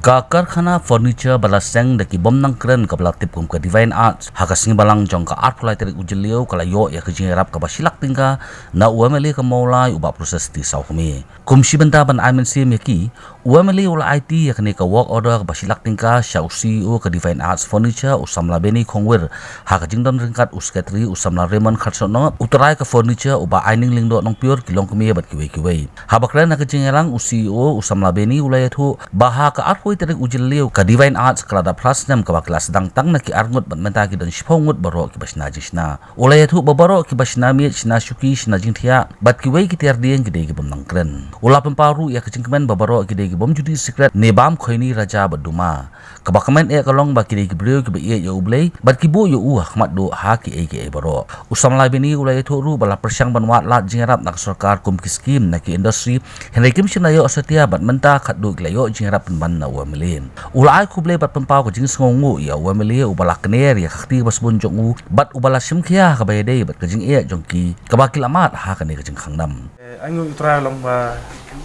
Ka karkhana furniture balaseng daki bom nang kren ka tip kum ka Divine Arts hakasing balang jong ka art fulai terik ujilio kala yo ya kejing rap ka basilak tingka na uameli ka maulai uba proses ti saukmi kum shibenta ban IMC meki uameli ula IT ya kene ka work order ka basilak tingka sha CEO ka Divine Arts Furniture usamla beni khongwer hakajing don ringkat usketri usamla Raymond Khatsono uterai ka furniture uba aining lingdo nong pure kilong kemi bat kiwe habakran na kejing rang CEO usamla beni ulai thu baha ka art terik ujilio ka Divine Arts kelada prasnam ka kelas sedang tang na ki arngut bat menta ki dan shipongut baro ki basna jisna ulai thu babaro ki basna mi sina shuki sina jingthia bat ki wei ki tiar dieng ki de ki bom nangkren ula pamparu ya kecingkemen babaro ki de ki bom judi secret ne bam khoini raja baduma ka bakamen e kalong ba ki de ki brio ki be ye ublei bat ki bo yo u ahmad do ha ki e baro usam lai bini ulai thu ru bala persyang banwat lat jingarap nak sarkar kum ki skim na ki industry henry kim sina yo asatia bat menta khat do ki layo jingarap ban na melin ulai kuble bat pempau ko jing songu ya wemeli ubala kner ya khakti bas bun jongu bat ubala simkhia ka bayade bat kajing e jongki ka bakil amat ha ka ne kajing khangnam angu utra long ba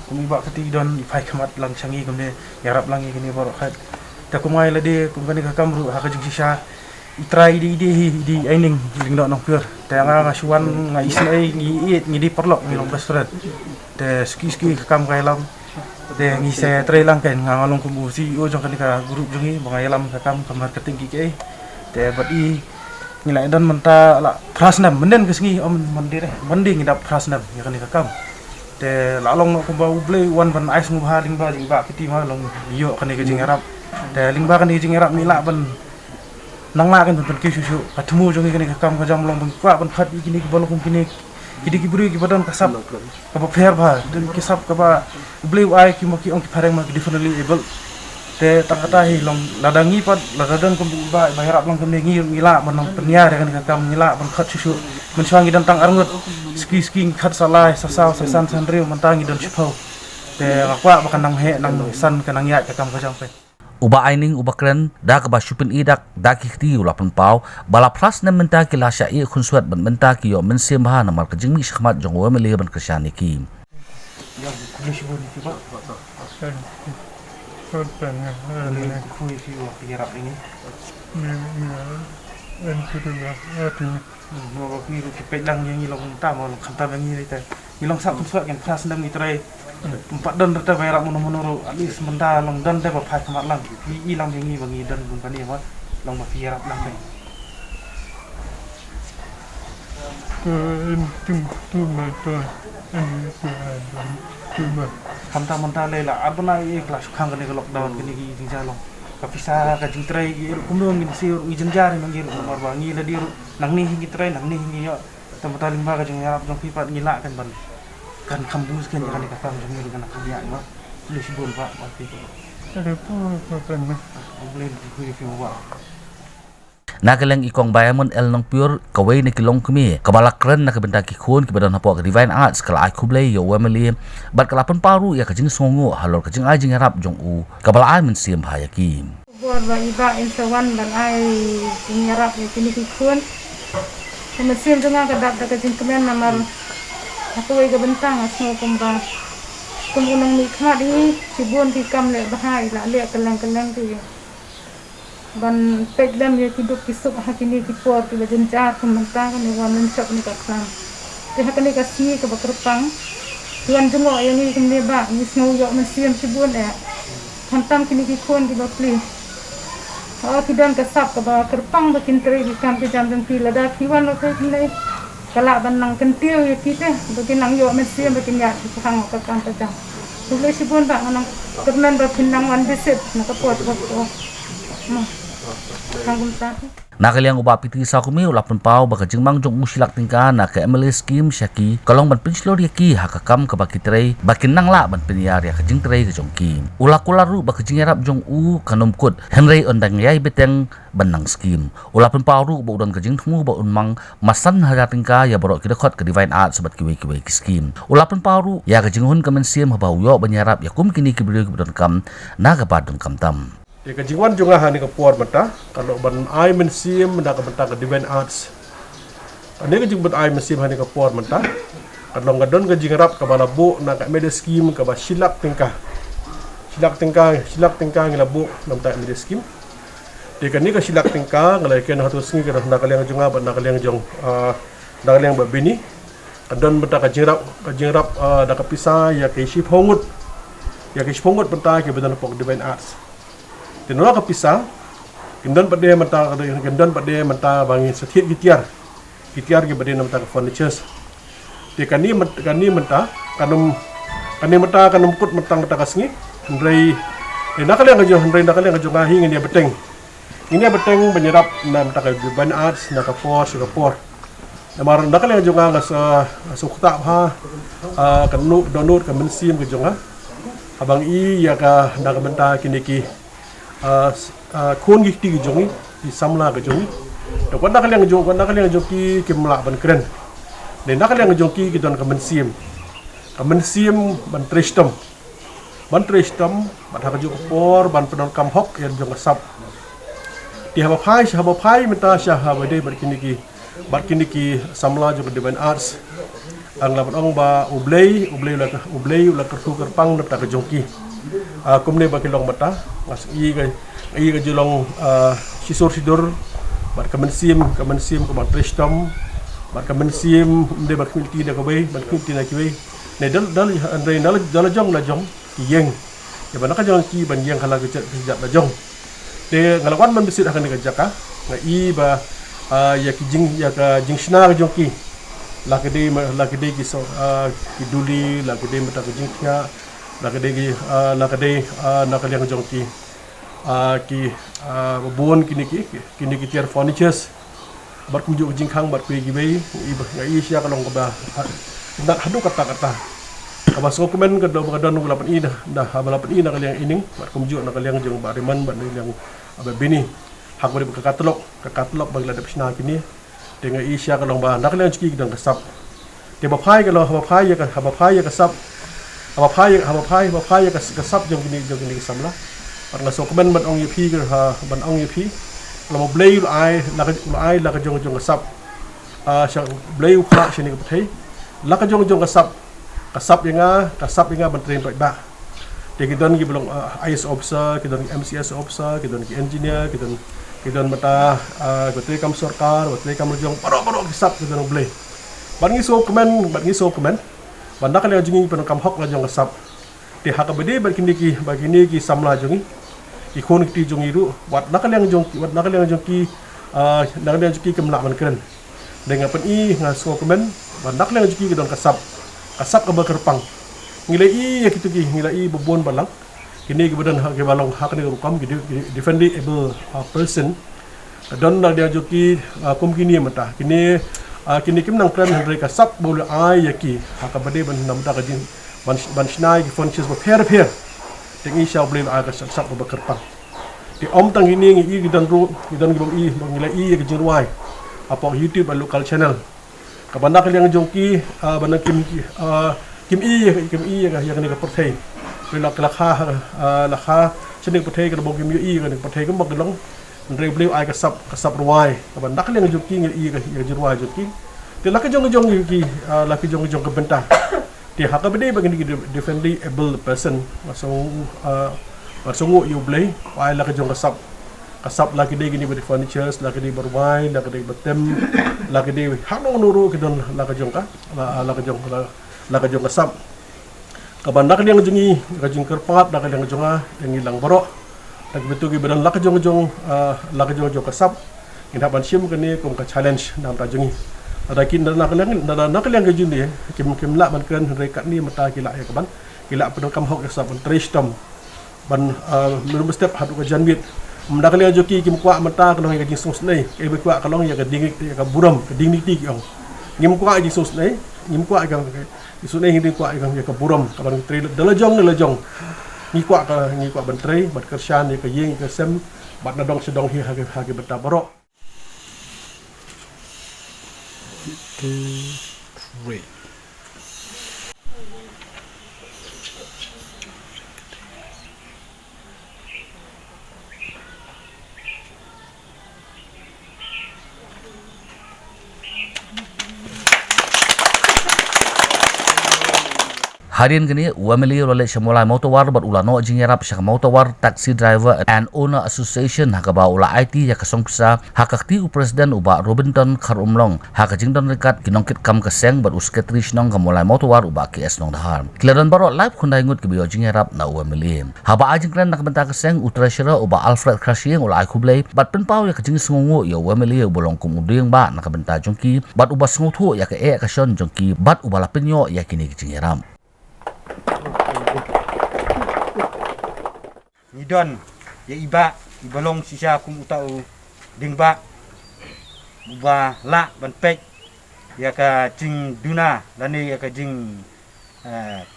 kumi ba kati don ifai khamat lang changi kumne yarap lang kini baro khat ta kumai lade kumkani ka kamru ha kajing sisa itrai di aining lingdo nong pur ta nga suan nga isnai ngi ngi di perlok ngi long restaurant te ski kam kai lam de ngi se trai lang ken nga ngalong kumu CEO jong kanika grup jongi bangayalam kakam kamar ketinggi ke te badi ngilai dan menta la prasnam menden kesngi om mandire mending ngidap prasnam ya kanika kam te la long no kumba uble wan ban ais ngubha lingba kiti ma long yo kanika jing arab te lingba kanika jing arab mila ban nangla kan ban ki susu katemu jongi kanika kam ka jam long ban kwa ban khat ikini ki balokum kini kidi kiburi ki badan kasab kaba fair ba dan kisab kaba bleu ai ki maki on ki pareng ma definitely able te takata hi long ladangi pat ladang kum ba bayarap long kum ngila ban penia dengan kakam ngila ban khat susu mensuangi dan tang arngut ski khat salai sasaw sasan sanriu mentangi dan chupau te akwa bakan nang he nang san kanang ya kakam kajang pe uba aining uba kren da ka ba shupin idak da ki khti ula pau bala pras na menta ki la sha e khunsuat ban menta ki yo men sem ha na mar ka jingmi shkhmat jong wa mele ban krishani ki yang kulish bon ki ba so pen ne kui fi wa yarap ini en kudu ba ati no ba ki ru ki pedang yang ilong ta mo khanta bang ni ta ilong sak khunsuat kan pras ndam ni trai empat dan rata bayar mono alis menda long dan te ba phai khamat lang i lang ngi bangi dan bun pani ma long ma fiar lang pe tu ma to hamta menta le la abna i kelas khang kan lockdown kini ki tingja long ka pisa ka jingtrai kumung ni siur i jenjar mangi nomor bangi la dir nang ni hingi trai nang ni hingi yo tempat limba ka jing yarap jong pipat ngila kan ban kan kampus kan jangan dikatakan jangan dengan kerja mak lu sibun pak mati ada apa kan boleh review wa nagaleng ikong bayamon el nong pure kawai ni kilong kemi kabala kren na kabenta ki khun ki badan hapo ka Divine Arts kala ai khuble yo wemeli bat kala pon paru ya kajing songo halor kajing ai jing rap jong u kabala ai men sim bhaya ki bor ba iba in sawan dan ai jing rap ni ki khun mesin jonga kadap da kajing kemen namar aku iga bentang asno kumba kumunang ni khad ni sibun ti kam le bahai la le kelang ti ban pedlam ye ki duk kisuk hakini ki por ti bajen jar kumanta kan ni wan shop ni kakam ti hakani ka si ka bakrpang tuan jungo ye ni kimne ba ni sno yo mesim sibun e hantam kini ki khon di bakli ki dan ka sap ka ba kerpang ba kintri ki kam ti jam dan ti lada ki wan lo kai ni kala ban nang kentiu ya kita bagi nang yo mesti bagi nya hang ka kan ta jang boleh sibun ba nang kemen ba pinang wan besit nak pot pot kangum ta nakaliang uba piti sa kumi ula pau baka jingmang jong musilak tingka na ka MLA scheme syaki kalong ban pinslor yaki hakakam ka bakitrai bakin nang la ban pinyar ya kajing trai ka jongki ula kularu baka jingarap jong u kanumkut henry ondang yai beteng banang scheme ula pau ru bo don kajing thmu ba unmang masan haja tingka ya borok kidakot ka Divine Arts sabat kiwe ki scheme ula pau ru ya kajing hun kamen sim haba yo banyarap ya kum kini kibrio ki don kam na ka padon kam tam ya kejingwan juga hani ke puar mata kalau ban ai mensim mendak ke bentang ke Divine Arts ane kejing bet ai mensim hani ke puar mata kalau ngadon ke jingrap ke balabu nak media scheme ke basilak tingkah silak tingkang labu nam ta mi skim de kan ni ka silak tingkang ngalai ken hatu singi ka nakaliang jonga ba nakaliang jong nakaliang ba bini kadon beta ka jingrap da ka pisa ya ke ship hongut benta ke bedan pok divine arts tinora ka pisa gendon pade menta bangi setiap gitiar ke bade nam ta furnitures de kan ni menta kanum kut mentang menta kasngi Hendrai nakaliang jo ngahi ngini beteng menyerap nam ta divine arts na ka Singapore Namar nakaliang jo nga sukta ha kanu donut ka mensim ke jonga abang ya ka nakabenta kiniki kun gikti ke jongi di samla ke jongi to kon nakaliang jo ki kimla ban kren ne nakaliang jo ki don ka mensim ban tristom ban ha jo por ban penon kam hok yan jo ngasap di haba phai menta sha ha bade bar kiniki samla jo divine arts ang laban ong ba ublay la kertu kerpang na ta jongki kumne ba kilong mata mas i ga jolong sidor bar kamensim ko bar tristom bar kamensim de bar kiniki da ko bay bar kiniki na kiwe ne dal jong la jong yeng ya bana ka jong ki ban yeng khala gejat la jong de ngalawan man bisit akan digajaka na i ba ya jing shna ga jong ki lakade ki so ki duli lakade mata ka jing kya lakade nakaliang jong ki bon kini tiar furnitures bar kujo jing khang bar ki bay i sia kalong ba nak hadu kata Kaba so komen ka do don ulapan ina dah abalapan ina kaliang ining bar kumju na kaliang jong bariman ban yang ababini hak bari ka katlok bag ladap sna kini dengan isya kalong ba nak kaliang ciki dang kasap te bapai kalau bapai ya kasap bapai ya kasap jong kini kasamla par nga so komen ban ong yepi ban ong yepi kalau blay ai la ka jong kasap sya blay ukha sini ka pathai la ka jong kasap yang ban train ba de kidon gi belong IS officer kidon MCS officer kidon ki engineer kidon mata betul kam sarkar betul kam jong paro kasap kidon blay ban ngi so komen ban nak le jingi pen kam hok la jong kasap de hak bede bagini ki samla jongi ikon ki jongi ru wat nak le jong ki kemla man keren dengan pen i ngaso komen ban nak le jingi kidon kasap ka bakerpang ngilai ya kitu ki ngilai bobon balang kini kemudian hak balong hak ni rukam gitu defendable person dan nak dia joki kum kini mata kini kim nang kran hendrai kasap bolu ai yaki hak bade ban namta ka jin ban snai ki fonches ba pher tengi sha boleh ai ka sap ba kerpang di om tang ini ngi gidan gibong i ngilai ya jinruai apa YouTube dan local channel kabanda kaliang jongki bandang kim i ya yang ni ka perthai bila lakha chini perthai ka bong kim i ka ni perthai ka maglong ndre bleu ai kasap ruai kabanda kaliang jongki ngi i ka jirwai jongki de lakha jong ki lakha jong ka benta de hakka bede bagi defendable person masung you blay ai lakha jong kasap lagi dia gini beri furnitures lagi dia berwai lagi dia betem lagi dia hanong nuru kidon lagi jong kasap kabanda kaliang jungi kajing kerpat lagi yang jonga yang hilang borok lagi betul ki badan lagi jong kasap indapan sim kini kum ka challenge dalam tajungi ada kin dan nak kaliang kajuni kim la ban kan rekat ni mata kila ya kaban kila pedong kam hok kasap tristom ban belum step hadu ka janbit menda kali joki kim kwa mata kalong ya jing sos nei e be kwa kalong ya ka ding ka buram ka ding ti ong ngim kwa jing sos nei ngim kwa ka isu nei hindi kwa ya ka buram ka ban tri dala jong ni kwa ban tri bat kershan ya ka yeng ka sem bat na dong sedong hi ha ka beta borok 2 3 Harian kini UMLE oleh semulai motor bat ula no jingerap syak motor taxi driver and owner association hakaba ula IT ya kasong pisa hakakti presiden uba Robinton Karumlong hakajing don rekat kinongkit kam keseng bat usketri nong kamulai motor uba KS nong dahar. Kilaran baro live kundai ngut kebiyo jingerap na UMLE. Haba ajing kren nak bentak keseng utrashira uba Alfred Krashing ula ikublay bat penpau ya kajing sungu ya UMLE bolong kumuding ba nak bentak jongki bat uba sungutu ya ke kasyon jongki bat uba lapinyo ya kini jingerap. Idon ya ibalong sisa kum utau dingba uba la ban pek ya ka jing duna lani ya ka jing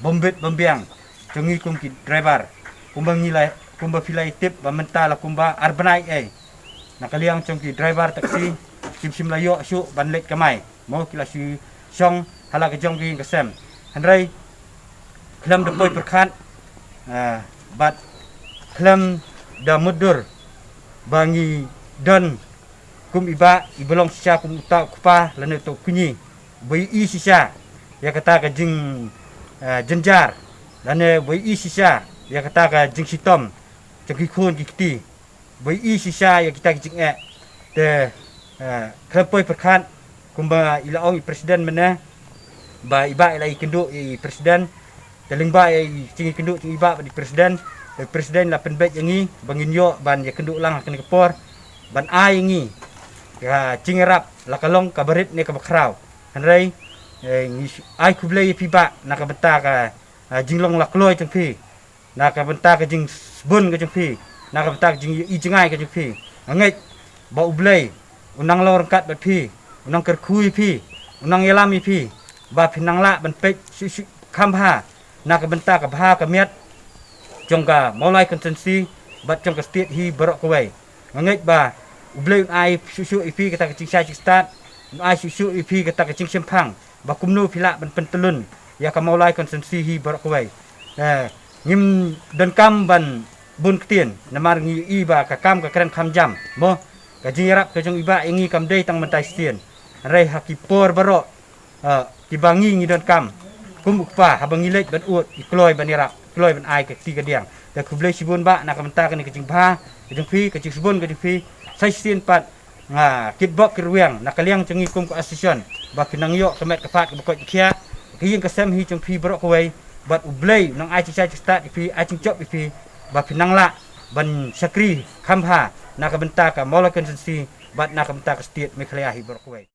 bombet bombiang jongi kum ki driver kumba ngilai kumba filai tip ba mentala kumba arbanai nakaliang jongki driver taksi sim layo su ban lek kamai mau kila si song hala ka jongki kesem handrai kelam depoi perkat bat kelam da mudur bangi don kum ibalong sisa kum uta kupa lana to kunyi bai i sisa ya kata ka jing jenjar lana bai i sisa ya kata ka jing sitom joki khun kiti bai i sisa ya kita jing te kelam poi perkat kumba ilaong presiden mana ba iba ilai kenduk presiden Telingba cingi kenduk cingi iba di presiden la penbet yangi bangin yo ban ya kenduk lang kena kepor ban ai yangi ka cingerap la kalong kabarit ne ka bakrau hanrei ai kublai piba na ka benta ka jinglong la kloi jengpi na ka benta ka jing bun ka jengpi na ka benta ka jing i jengai ka jengpi angai ba ublai unang lor kat bat pi unang kerkui pi unang yelami pi ba pinang la ban pek khamha nak benta ka bha ka miat jongka mulai konsensi bat jongka state hi barok kawai ngait ba ublei ai susu ipi kata kecing sai start ai susu ipi kata kecing sempang ba kumnu pila ban pentelun ya ka mulai konsensi hi barok kawai ngim dan kam ban bun ketien namar ngi iba ka kam ka keren kam jam mo ka jingrap ka jong iba ingi kam dei tang mentai stien rei hakipor barok tibangi ngi dan kam kumukpa habang ilek ban ut ikloi ban irap kloi ban ai ke tiga diang da kublai sibun ba nak menta kan ke jing bha ke jing phi ke jing sibun ke jing phi sai sien pat nga kitbok kirwiang nakaliang cengi kum ko asison ba kinang yo kemet kepat ke bokot kia kiyeng kesem hi jing phi borok kawai bat ublei nang ai cicai start phi ai cing chop phi ba pinang la ban sakri khamha nak menta ka molakan sensi bat nak menta ke state mekhlea hi borok kawai